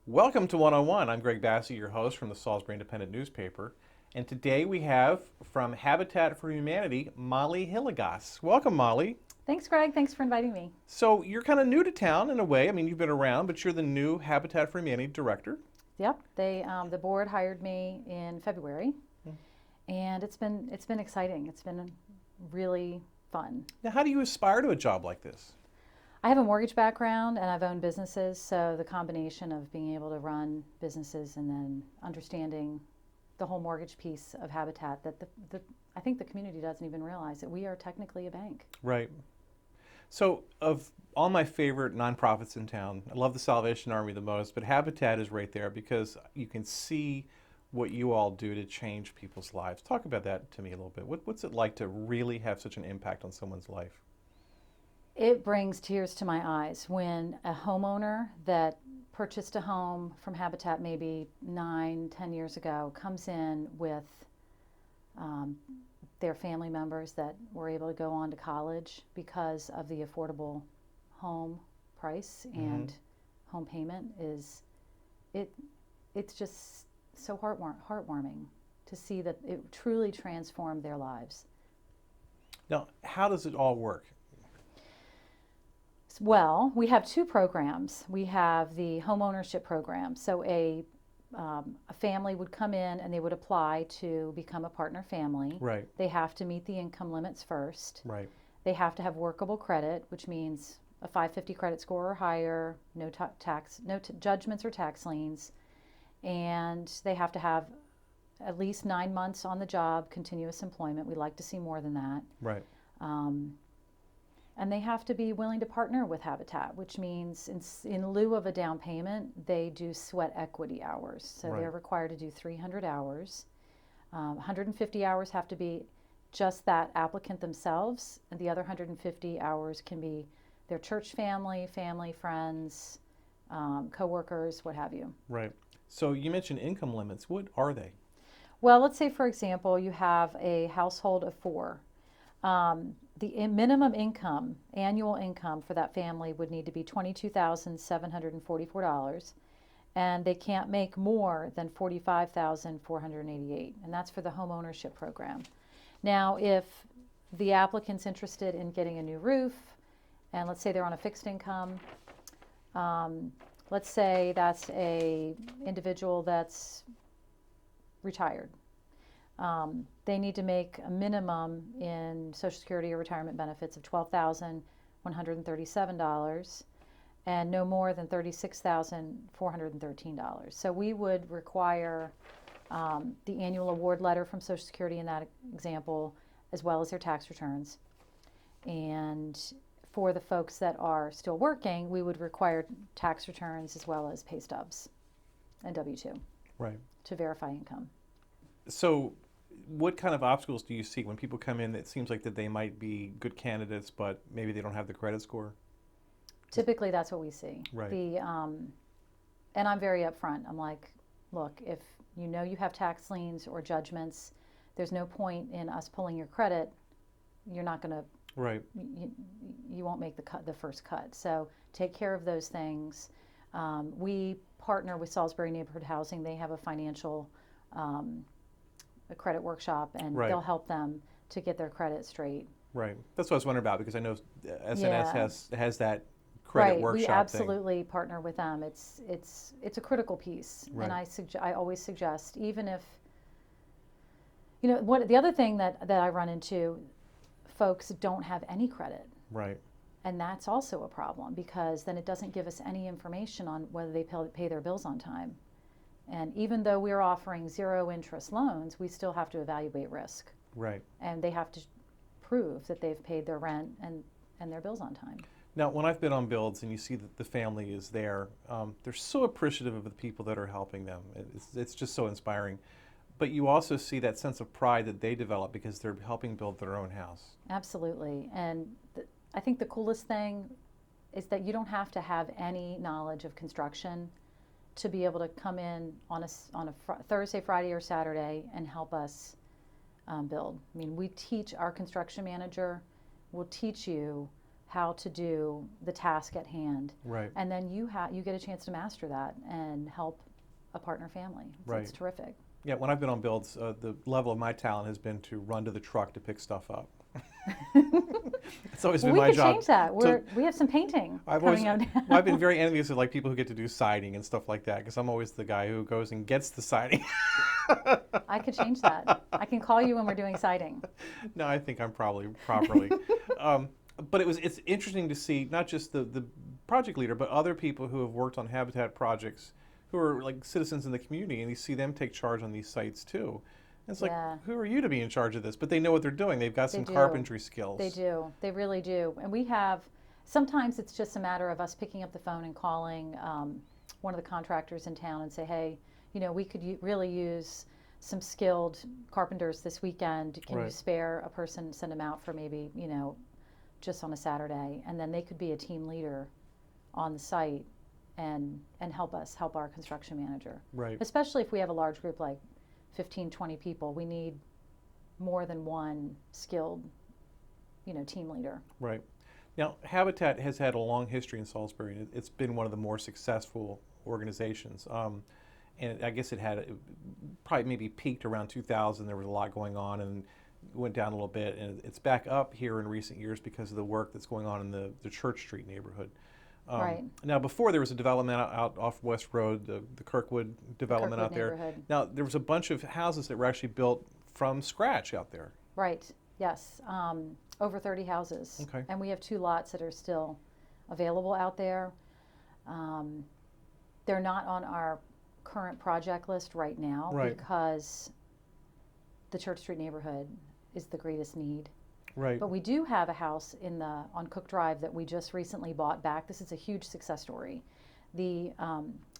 Welcome to 101. I'm Greg Bassey, your host from the Salisbury Independent newspaper. And today we have from Habitat for Humanity, Molly Hilligoss. Welcome, Molly. Thanks, Greg. Thanks for inviting me. So you're kind of new to town in a way. I mean, you've been around, but you're the new Habitat for Humanity director. Yep. The board hired me in February, and it's been exciting. It's been really fun. Now, how do you aspire to a job like this? I have a mortgage background and I've owned businesses, so the combination of being able to run businesses and then understanding the whole mortgage piece of Habitat that I think the community doesn't even realize that we are technically a bank. Right. So of all my favorite nonprofits in town, I love the Salvation Army the most, but Habitat is right there because you can see what you all do to change people's lives. Talk about that to me a little bit. What's it like to really have such an impact on someone's life? It brings tears to my eyes when a homeowner that purchased a home from Habitat maybe 9-10 years ago comes in with their family members that were able to go on to college because of the affordable home price and home payment. It's just so heartwarming to see that it truly transformed their lives. Now, how does it all work? Well, we have two programs. We have the home ownership program. So a family would come in and they would apply to become a partner family. Right. They have to meet the income limits first. Right. They have to have workable credit, which means a 550 credit score or higher, no judgments or tax liens, and they have to have at least 9 months on the job, continuous employment. We like to see more than that. Right. And they have to be willing to partner with Habitat, which means in lieu of a down payment, they do sweat equity hours. So Right. they're required to do 300 hours. 150 hours have to be just that applicant themselves, and the other 150 hours can be their church family, friends, coworkers, what have you. Right. So you mentioned income limits. What are they? Well, let's say, for example, you have a household of 4. The minimum income, annual income for that family would need to be $22,744, and they can't make more than $45,488, and that's for the home ownership program. Now, if the applicant's interested in getting a new roof, and let's say they're on a fixed income, let's say that's a individual that's retired. They need to make a minimum in Social Security or retirement benefits of $12,137 and no more than $36,413. So we would require the annual award letter from Social Security in that example, as well as their tax returns. And for the folks that are still working, we would require tax returns as well as pay stubs and W-2 Right. to verify income. So what kind of obstacles do you see when people come in that seems like that they might be good candidates, but maybe they don't have the credit score? Typically, that's what we see. Right. And I'm very upfront. I'm like, look, if you know you have tax liens or judgments, there's no point in us pulling your credit. You're not going to. Right. You won't make the first cut. So take care of those things. We partner with Salisbury Neighborhood Housing. They have a financial a credit workshop, and Right. they'll help them to get their credit straight. Right. That's what I was wondering about, because I know SNS Yeah. has that credit Right, workshop we thing. absolutely partner with them. It's a critical piece, Right. and I always suggest, even if what the other thing that I run into, folks don't have any credit, Right. and that's also a problem because then it doesn't give us any information on whether they pay their bills on time. And even though we're offering 0 interest loans, we still have to evaluate risk, Right. and they have to prove that they've paid their rent and and their bills on time. Now, when I've been on builds and you see that the family is there, they're so appreciative of the people that are helping them. It's just so inspiring. But you also see that sense of pride that they develop because they're helping build their own house. Absolutely. And I think the coolest thing is that you don't have to have any knowledge of construction to be able to come in on a Thursday, Friday, or Saturday and help us build. I mean, we teach our construction manager will teach you how to do the task at hand, Right. and then you get a chance to master that and help a partner family. Right. It's terrific. Yeah, when I've been on builds, the level of my talent has been to run to the truck to pick stuff up. It's always Well, been we my could job. change that. We have some painting coming up now. Well, I've been very envious of like people who get to do siding and stuff like that because I'm always the guy who goes and gets the siding. I could change that. I can call you when we're doing siding. No, I think I'm probably properly. But it's interesting to see not just the project leader, but other people who have worked on habitat projects who are like citizens in the community, and you see them take charge on these sites too. And it's like, Yeah. who are you to be in charge of this? But they know what they're doing. They've got some do. carpentry skills. They do. They really do. And we have, sometimes it's just a matter of us picking up the phone and calling one of the contractors in town and say, hey, we could really use some skilled carpenters this weekend. Can you Right. spare a person, send them out for maybe, just on a Saturday? And then they could be a team leader on the site and help our construction manager. Right. Especially if we have a large group like 15, 20 people, we need more than one skilled, team leader. Right. Now, Habitat has had a long history in Salisbury, and it's been one of the more successful organizations. And I guess it probably maybe peaked around 2000. There was a lot going on and went down a little bit. And it's back up here in recent years because of the work that's going on in the Church Street neighborhood. Right. Now, before there was a development out off West Road, the Kirkwood development Kirkwood out there. neighborhood. Now, there was a bunch of houses that were actually built from scratch out there. Right, yes, over 30 houses. Okay. And we have 2 lots that are still available out there. They're not on our current project list right now Right. because the Church Street neighborhood is the greatest need. Right. But we do have a house on Cook Drive that we just recently bought back. This is a huge success story. The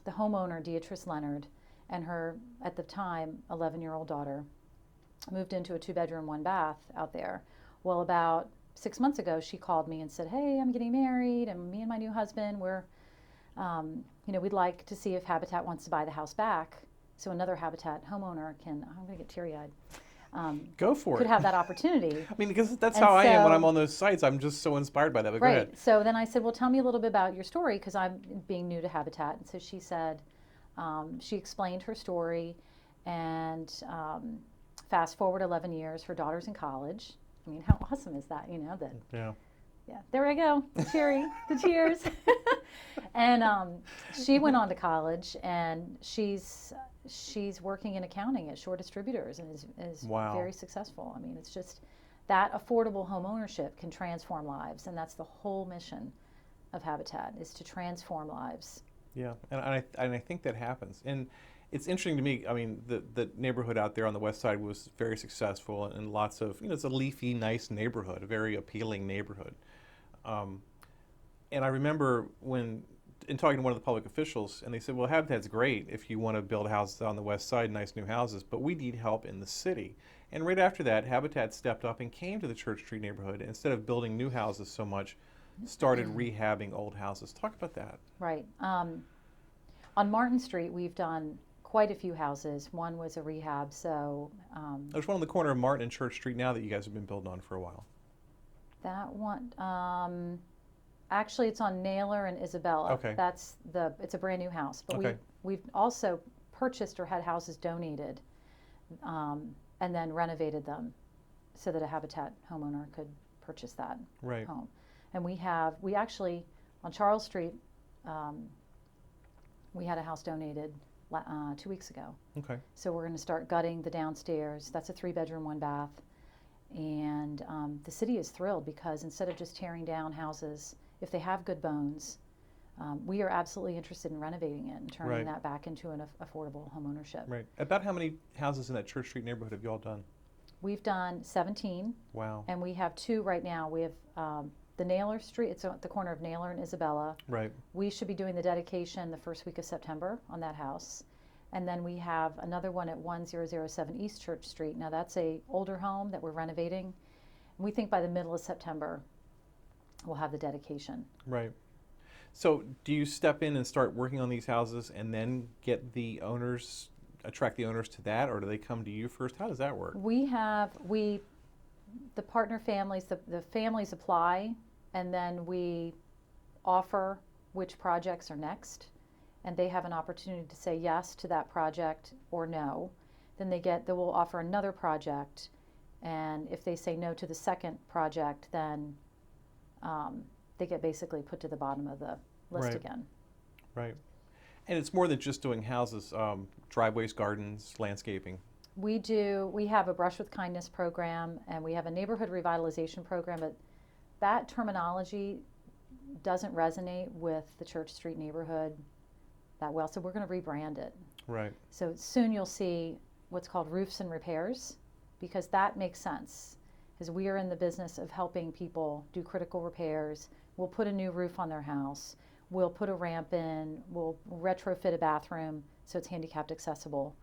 homeowner, Beatrice Leonard, and her, at the time, 11-year-old daughter, moved into a 2-bedroom, 1-bath out there. Well, about 6 months ago, she called me and said, hey, I'm getting married, and me and my new husband, we'd like to see if Habitat wants to buy the house back. So another Habitat homeowner I'm going to get teary-eyed. Go for could it. have that opportunity. I mean, because that's And how I am when so- I'm on those sites. I'm just so inspired by that. But go Right. ahead. So then I said, well, tell me a little bit about your story because I'm being new to Habitat. And so she said, she explained her story, and fast forward 11 years, her daughter's in college. I mean, how awesome is that? That. Yeah. Yeah. There we go. The cheers. And she went on to college, and she's working in accounting at Shore Distributors and is Wow. very successful. I mean, it's just that affordable home ownership can transform lives, and that's the whole mission of Habitat, is to transform lives. Yeah, and I think that happens. And it's interesting to me. I mean, the neighborhood out there on the west side was very successful, and lots of it's a leafy, nice neighborhood, a very appealing neighborhood. And I remember in talking to one of the public officials, and they said, well, Habitat's great if you want to build houses on the west side, nice new houses, but we need help in the city. And right after that, Habitat stepped up and came to the Church Street neighborhood. Instead of building new houses so much, started rehabbing old houses. Talk about that. Right. On Martin Street, we've done quite a few houses. One was a rehab, so There's one on the corner of Martin and Church Street now that you guys have been building on for a while. that one, actually it's on Naylor and Isabella. Okay. It's a brand new house, but Okay. we've also purchased or had houses donated, and then renovated them so that a Habitat homeowner could purchase that Right. home. And we actually, on Charles Street, we had a house donated 2 weeks ago. Okay. So we're going to start gutting the downstairs. That's a 3-bedroom, 1-bath. And the city is thrilled because instead of just tearing down houses, if they have good bones, we are absolutely interested in renovating it and turning Right. that back into an affordable home ownership. Right. About how many houses in that Church Street neighborhood have you all done? We've done 17, Wow. and we have 2 right now. We have the Naylor Street, it's at the corner of Naylor and Isabella. Right. We should be doing the dedication the first week of September on that house. And then we have another one at 1007 East Church Street. Now that's a older home that we're renovating. We think by the middle of September we'll have the dedication. Right. So do you step in and start working on these houses and then get the owners, attract the owners to that, or do they come to you first? How does that work? The partner families, the families apply, and then we offer which projects are next, and they have an opportunity to say yes to that project or no. Then they will offer another project, and if they say no to the second project, then they get basically put to the bottom of the list Right. again. Right. And it's more than just doing houses, driveways, gardens, landscaping. We have a Brush with Kindness program, and we have a neighborhood revitalization program, but that terminology doesn't resonate with the Church Street neighborhood that well, so we're going to rebrand it. Right. So soon you'll see what's called roofs and repairs, because that makes sense, because we are in the business of helping people do critical repairs. We'll put a new roof on their house, we'll put a ramp in, we'll retrofit a bathroom so it's handicapped accessible.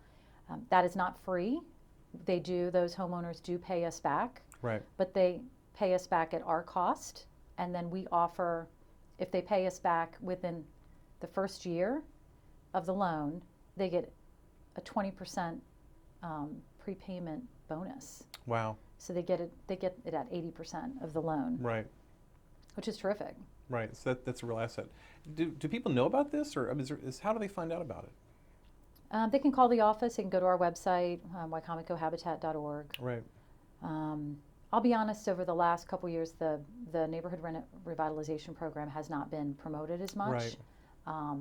That is not free. Those homeowners do pay us back, Right. but they pay us back at our cost, and then we offer, if they pay us back within the first year of the loan, they get a 20% prepayment bonus. Wow. So they get it at 80% of the loan, Right. which is terrific. Right. So that's a real asset. Do people know about this, or I mean, how do they find out about it? They can call the office. They can go to our website, wycomicohabitat.org. Right. I'll be honest, over the last couple years, the neighborhood revitalization program has not been promoted as much. Right.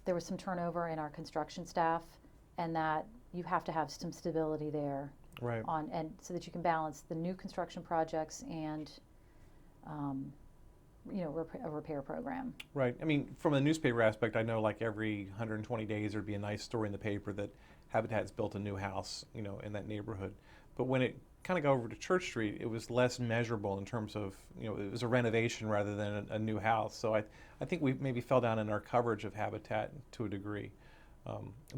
There was some turnover in our construction staff, and that you have to have some stability there Right. and so that you can balance the new construction projects and a repair program. Right. I mean, from a newspaper aspect, I know like every 120 days there'd be a nice story in the paper that Habitat's built a new house, in that neighborhood. But when it kind of got over to Church Street, it was less measurable in terms of, it was a renovation rather than a new house. So I think we maybe fell down in our coverage of Habitat to a degree.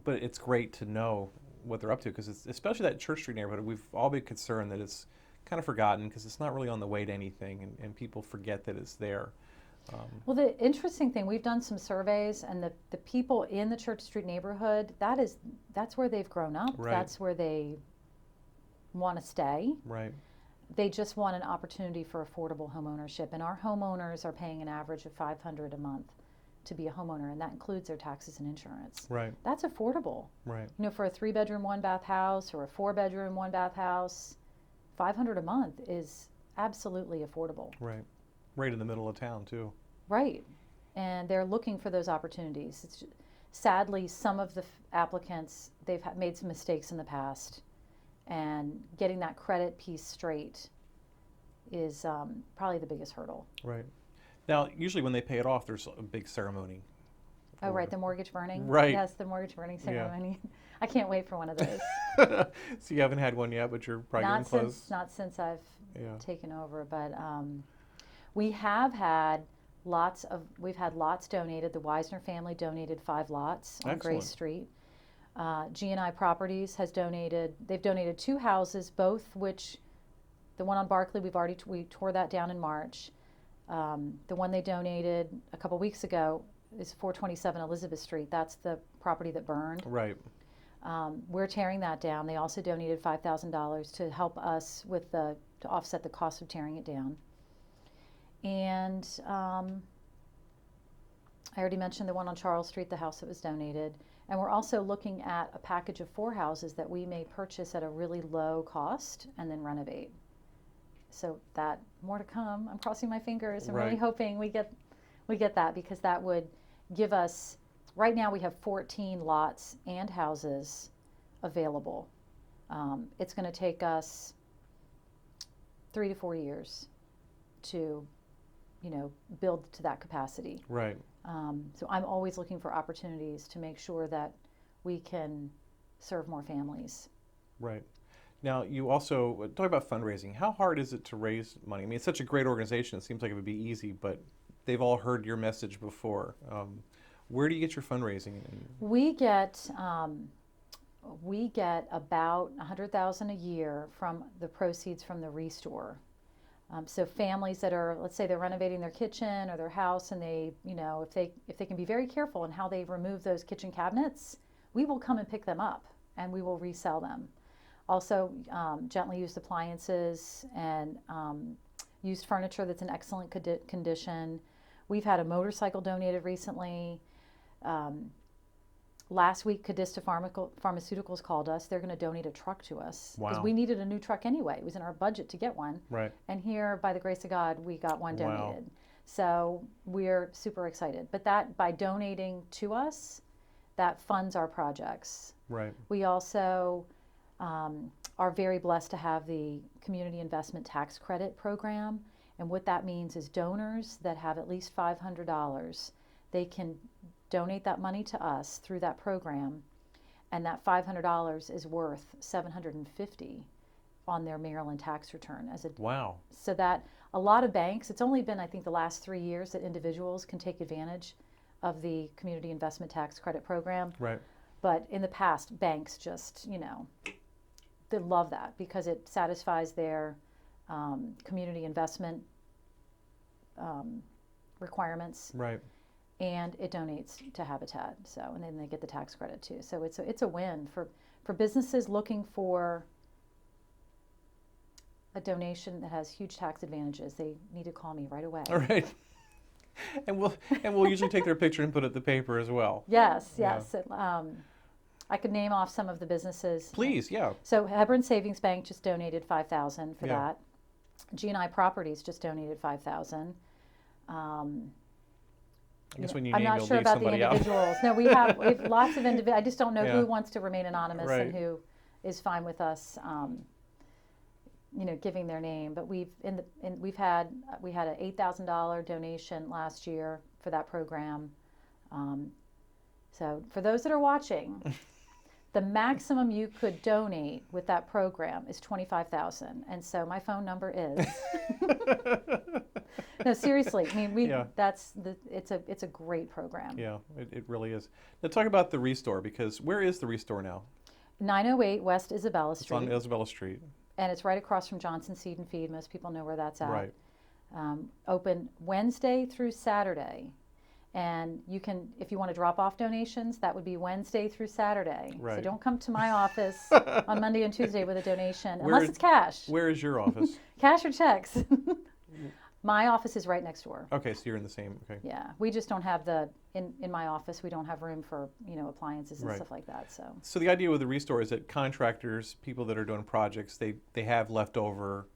But it's great to know what they're up to, because especially that Church Street neighborhood, we've all been concerned that it's kind of forgotten because it's not really on the way to anything, and people forget that it's there. Well, the interesting thing, we've done some surveys, and the people in the Church Street neighborhood, that's where they've grown up. Right. That's where they want to stay. Right. They just want an opportunity for affordable home ownership, and our homeowners are paying an average of $500 a month to be a homeowner, and that includes their taxes and insurance. Right. That's affordable. Right. For a 3-bedroom, 1-bath house or a 4-bedroom, 1-bath house, $500 a month is absolutely affordable. Right. Right in the middle of town too. Right. And they're looking for those opportunities. Sadly, some of the applicants, they've made some mistakes in the past, and getting that credit piece straight is probably the biggest hurdle. Right. Now, usually when they pay it off, there's a big ceremony. Oh, right, the mortgage burning? Right. Yes, the mortgage burning ceremony. I can't wait for one of those. So you haven't had one yet, but you're probably getting close. Not since I've Yeah. taken over, but we've had lots donated. The Wisner family donated 5 lots on Gray Excellent. Street. G&I Properties has donated. They've donated 2 houses, both which, the one on Barclay, we tore that down in March. The one they donated a couple weeks ago is 427 Elizabeth Street. That's the property that burned. Right. We're tearing that down. They also donated $5,000 to help us to offset the cost of tearing it down. And I already mentioned the one on Charles Street, the house that was donated. And we're also looking at a package of 4 houses that we may purchase at a really low cost and then renovate. So that, more to come. I'm crossing my fingers. I'm really Right. hoping we get that, because that would give us, right now we have 14 lots and houses available. It's going to take us 3 to 4 years to, build to that capacity. Right. So I'm always looking for opportunities to make sure that we can serve more families. Right. Now, you also talk about fundraising. How hard is it to raise money? I mean, it's such a great organization. It seems like it would be easy, but they've all heard your message before. Where do you get your fundraising? We get we get about 100,000 a year from the proceeds from the restore. So families that are, let's say they're renovating their kitchen or their house, and they, if they can be very careful in how they remove those kitchen cabinets, we will come and pick them up and we will resell them. Also, gently used appliances and used furniture that's in excellent condition. We've had a motorcycle donated recently. Last week, Cadista Pharmaceuticals called us. They're going to donate a truck to us because Wow. we needed a new truck anyway. It was in our budget to get one. Right. And here, by the grace of God, we got one Wow. donated. So we're super excited. But that, by donating to us, that funds our projects. Right. We also are very blessed to have the Community Investment Tax Credit Program. And what that means is donors that have at least $500, they can donate that money to us through that program, and that $500 is worth $750 on their Maryland tax return as a Wow. so that a lot of banks, it's only been, I think, the last 3 years that individuals can take advantage of the Community Investment Tax Credit Program. Right. But in the past, banks just, they love that because it satisfies their community investment requirements. Right. And it donates to Habitat. So, and then they get the tax credit too. So it's a win for businesses looking for a donation that has huge tax advantages. They need to call me right away. All right. And we'll usually take their picture and put it in the paper as well. Yes, Yeah. yes. I could name off some of the businesses. Please, yeah. So Hebron Savings Bank just donated $5,000 for Yeah. that. G&I Properties just donated $5,000. I guess when you I'm name, not you'll sure leave about the somebody out. individuals. No, we have lots of individuals. I just don't know Yeah. who wants to remain anonymous Right. and who is fine with us, giving their name. But we had an $8,000 donation last year for that program. So for those that are watching, the maximum you could donate with that program is $25,000, and so my phone number is. No, seriously. I mean, Yeah. it's a great program. Yeah, it really is. Now talk about the Restore, because where is the Restore now? 908 West Isabella It's on Street, Isabella Street. and it's right across from Johnson Seed and Feed. Most people know where that's at. Right. Open Wednesday through Saturday, and you can, if you want to drop off donations, that would be Wednesday through Saturday. So Right. don't come to my office on Monday and Tuesday with a donation, Where unless is- it's cash. Where is your office? Cash or checks. My office is right next door. Okay, so you're in the same. Okay. Yeah, we just don't have in my office, we don't have room for, appliances and Right. stuff like that, so. So the idea with the Restore is that contractors, people that are doing projects, they have leftover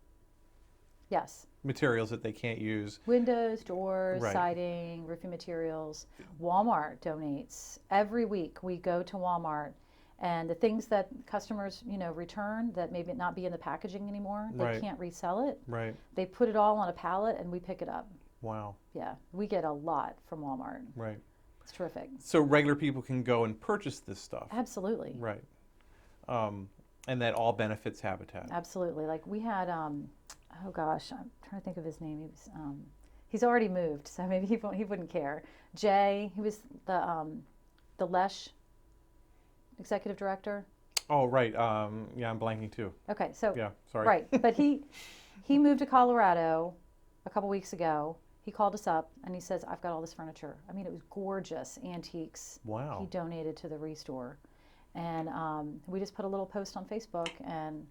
Yes, materials that they can't use. windows, doors, Right. siding, roofing materials. Walmart donates. Every week we go to Walmart, and the things that customers, return that maybe not be in the packaging anymore, they Right. can't resell it. Right. They put it all on a pallet and we pick it up. Wow. Yeah, we get a lot from Walmart. Right. It's terrific. So regular people can go and purchase this stuff. Absolutely. Right. And that all benefits Habitat. Absolutely. Like we had, oh gosh, I'm trying to think of his name. He was, he's already moved, so maybe he wouldn't care. Jay, he was the Lesh executive director. Oh, right. Yeah, I'm blanking too. Okay, so Yeah, sorry. right, but he moved to Colorado a couple weeks ago. He called us up and he says, "I've got all this furniture. I mean, it was gorgeous antiques. Wow. He donated to the Restore, and we just put a little post on Facebook, and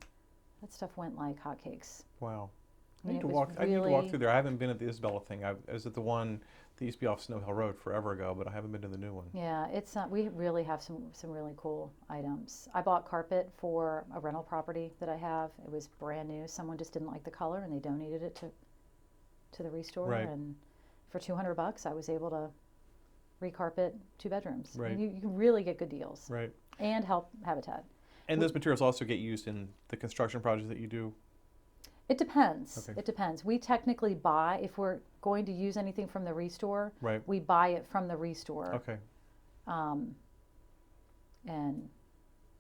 that stuff went like hotcakes. Wow. I mean, I need to it was walk. I need to walk really- through there. I haven't been at the Isabella thing. I was at the one that used to be off Snow Hill Road forever ago, but I haven't been to the new one. Yeah, it's we really have some really cool items. I bought carpet for a rental property that I have. It was brand new. Someone just didn't like the color, and they donated it to the Restore. Right. And for $200, I was able to recarpet 2 bedrooms. Right. And you can really get good deals Right. and help Habitat. And those materials also get used in the construction projects that you do. It depends. Okay. It depends. We technically buy, if we're going to use anything from the Restore, Right. we buy it from the Restore. Okay. And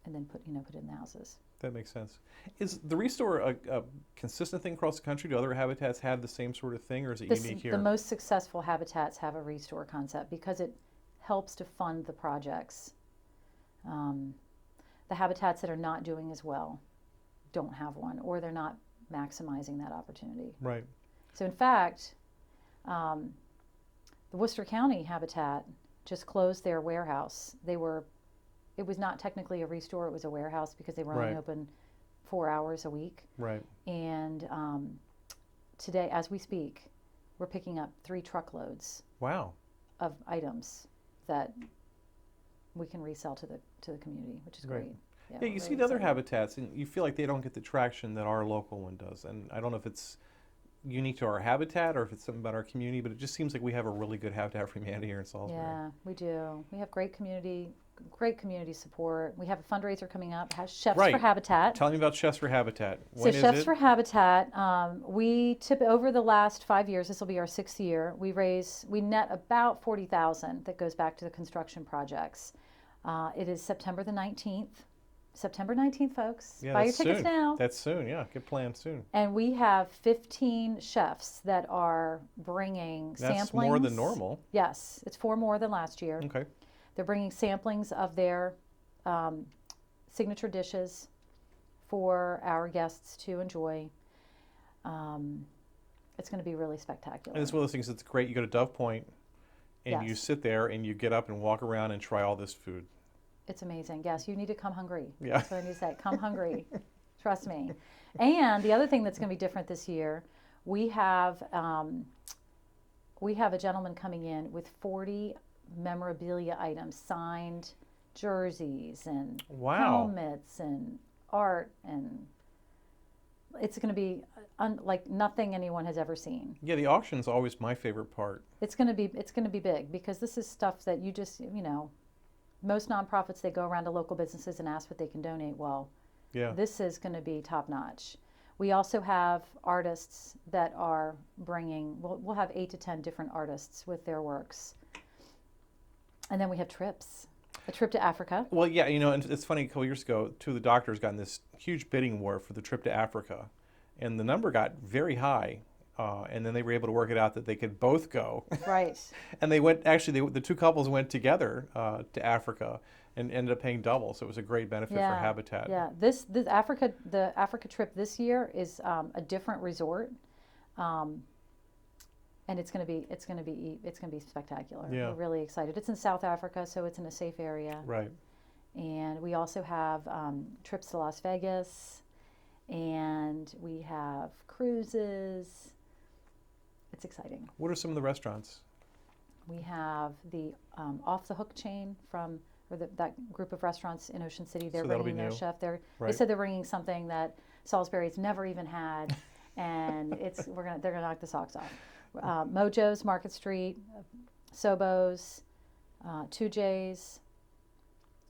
then put it in the houses. That makes sense. Is the Restore a consistent thing across the country? Do other habitats have the same sort of thing, or is it unique The here? most successful habitats have a restore concept because it helps to fund the projects. The habitats that are not doing as well don't have one, or they're not maximizing that opportunity. Right. So in fact, the Worcester County Habitat just closed their warehouse. It was not technically a restore, it was a warehouse because they were only Right. open 4 hours a week. Right. And today, as we speak, we're picking up 3 truckloads Wow. of items that we can resell to the community, which is Great. great. Yeah, we're you see really the other excited. habitats, and you feel like they don't get the traction that our local one does. And I don't know if it's unique to our habitat or if it's something about our community, but it just seems like we have a really good Habitat for Humanity here in Salisbury. Yeah, we do. We have great community support. We have a fundraiser coming up, has Chefs for Right. Habitat. Tell me about Chefs for Habitat. So When is Chefs it? for Habitat, we tip over the last 5 years. This will be our 6th year. We net about 40,000 that goes back to the construction projects. It is September the 19th. September 19th, folks. Yeah, Buy your that's tickets soon. now. That's soon. Yeah, get planned soon. And we have 15 chefs that are bringing That's samplings. more than normal. Yes, it's 4 more than last year. Okay. They're bringing samplings of their signature dishes for our guests to enjoy. It's going to be really spectacular. And it's one of those things that's great. You go to Dove Point and you Yes. sit there and you get up and walk around and try all this food. It's amazing. Yes, you need to come hungry. Yeah. That's what I need to say. Come hungry. Trust me. And the other thing that's going to be different this year, we have a gentleman coming in with 40 memorabilia items, signed jerseys and Wow. helmets and art, and it's going to be like nothing anyone has ever seen. Yeah, the auction's always my favorite part. It's going to be big because this is stuff that you just, most nonprofits, they go around to local businesses and ask what they can donate. Well, Yeah. this is going to be top notch. We also have artists that are bringing, we'll have 8 to 10 different artists with their works. And then we have trips, a trip to Africa. Well, yeah, and it's funny, a couple years ago, 2 of the doctors got in this huge bidding war for the trip to Africa. And the number got very high. And then they were able to work it out that they could both go. Right. And they went, actually, the 2 couples went together to Africa and ended up paying double. So it was a great benefit for Habitat. Yeah. The Africa trip this year is a different resort. And it's going to be spectacular. Yeah. We're really excited. It's in South Africa, so it's in a safe area. Right. And we also have trips to Las Vegas, and we have cruises. It's exciting. What are some of the restaurants? We have the Off the Hook chain that group of restaurants in Ocean City. They're So that'll bringing be their new. chef. They Right. said they're bringing something that Salisbury's never even had, and they're gonna knock the socks off. Mojo's, Market Street, Sobo's, 2J's.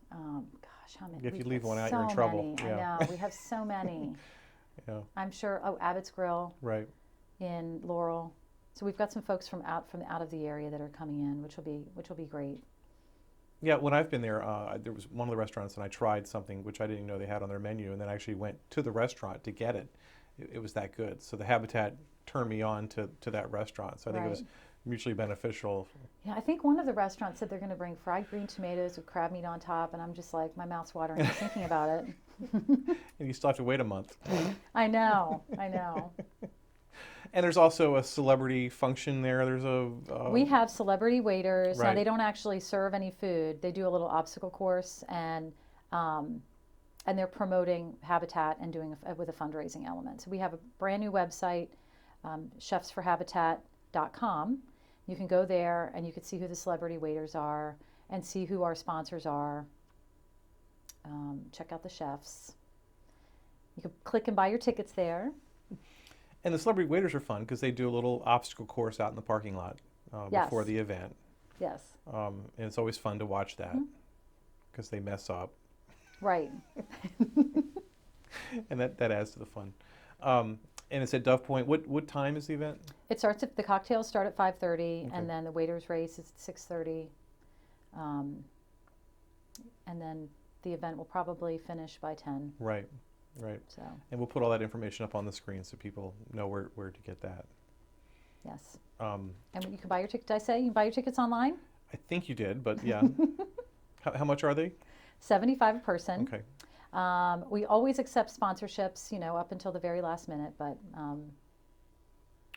Gosh, how many? If We you leave have one out, so you're in trouble. many. Yeah. I know, we have so many. Yeah. I'm sure. Oh, Abbott's Grill Right. in Laurel. So we've got some folks from out of the area that are coming in, which will be great. Yeah, when I've been there, there was one of the restaurants, and I tried something which I didn't know they had on their menu, and then I actually went to the restaurant to get it. It was that good. So the Habitat turned me on to that restaurant. So I think it was Right. mutually beneficial. Yeah, I think one of the restaurants said they're going to bring fried green tomatoes with crab meat on top, and I'm just like, my mouth's watering just thinking about it. And you still have to wait a month. I know. And there's also a celebrity function there. There's a... We have celebrity waiters. Now, Right. they don't actually serve any food. They do a little obstacle course, and they're promoting Habitat and doing with a fundraising element. So we have a brand new website, chefsforhabitat.com. You can go there and you can see who the celebrity waiters are and see who our sponsors are. Check out the chefs. You can click and buy your tickets there. And the celebrity waiters are fun because they do a little obstacle course out in the parking lot Yes. before the event. Yes, And it's always fun to watch that because they mess up. right. And that adds to the fun. And it's at Dove Point. What time is the event? It starts at the cocktails start at 5:30, Okay. and then the waiters race is at 6:30, and then the event will probably finish by 10. Right. Right. So, And we'll put all that information up on the screen so people know where to get that. yes. Um, And you can buy your ticket. Did I say you can buy your tickets online? I think you did, but yeah. How much are they? $75 a person. Okay. We always accept sponsorships, up until the very last minute, but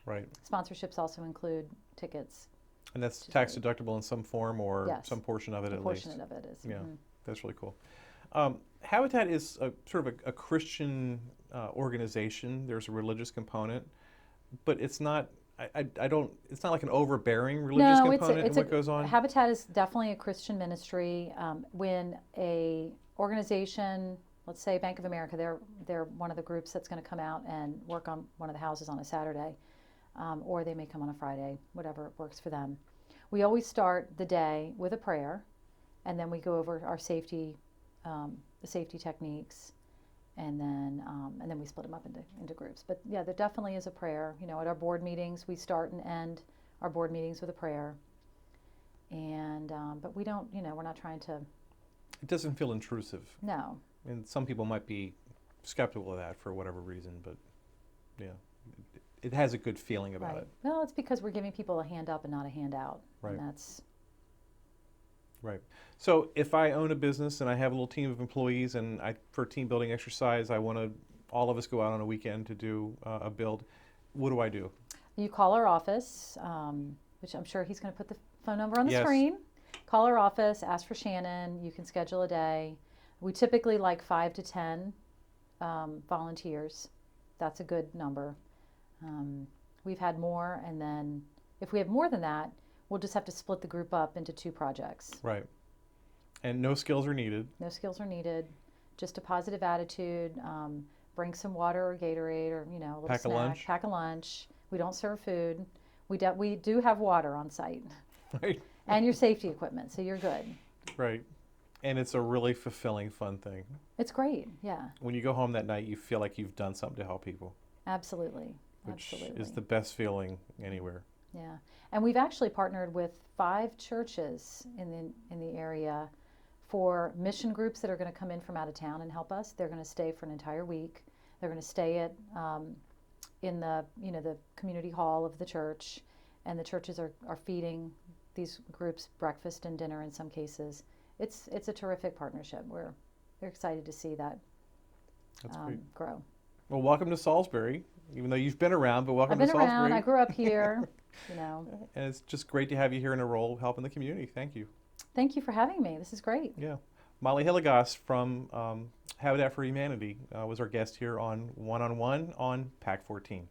Right. sponsorships also include tickets. And that's Which is tax great. deductible in some form or Yes. some portion of it A at portion least. of it is. Yeah, Mhm. that's really cool. Habitat is sort of a Christian organization. There's a religious component, but it's not. I don't. It's not like an overbearing religious No, component in what goes on. Habitat is definitely a Christian ministry. When a organization, let's say Bank of America, they're one of the groups that's going to come out and work on one of the houses on a Saturday, or they may come on a Friday, whatever works for them. We always start the day with a prayer, and then we go over our the safety techniques, and then we split them up into groups. But yeah, there definitely is a prayer. At our board meetings, we start and end our board meetings with a prayer. And but we don't, we're not trying to. It doesn't feel intrusive. No. And some people might be skeptical of that for whatever reason, but yeah, it has a good feeling about Right. it. Well, it's because we're giving people a hand up and not a handout. Right. And that's Right. So if I own a business and I have a little team of employees and for a team building exercise, I want to all of us go out on a weekend to do a build, what do I do? You call our office, which I'm sure he's going to put the phone number on the Yes. screen. Call our office, ask for Shannon. You can schedule a day. We typically like 5 to 10 volunteers. That's a good number. We've had more, and then if we have more than that, we'll just have to split the group up into 2 projects. Right. And no skills are needed. No skills are needed. Just a positive attitude. Bring some water or Gatorade or a little Pack a snack. lunch. Pack a lunch. We don't serve food. We do have water on site. Right. And your safety equipment, so you're good. Right. And it's a really fulfilling, fun thing. It's great. Yeah. When you go home that night, you feel like you've done something to help people, Absolutely. which Absolutely. is the best feeling anywhere. Yeah. And we've actually partnered with 5 churches in the area for mission groups that are going to come in from out of town and help us. They're going to stay for an entire week. They're going to stay at in the the community hall of the church, and the churches are feeding these groups breakfast and dinner in some cases. It's a terrific partnership. We're excited to see that That's great. grow. Well, welcome to Salisbury, even though you've been around, but welcome I've been to Salisbury. around. I grew up here. And it's just great to have you here in a role helping the community. Thank you. Thank you for having me. This is great. Yeah. Molly Hilligoss from Habitat for Humanity was our guest here on One-on-One on PAC 14.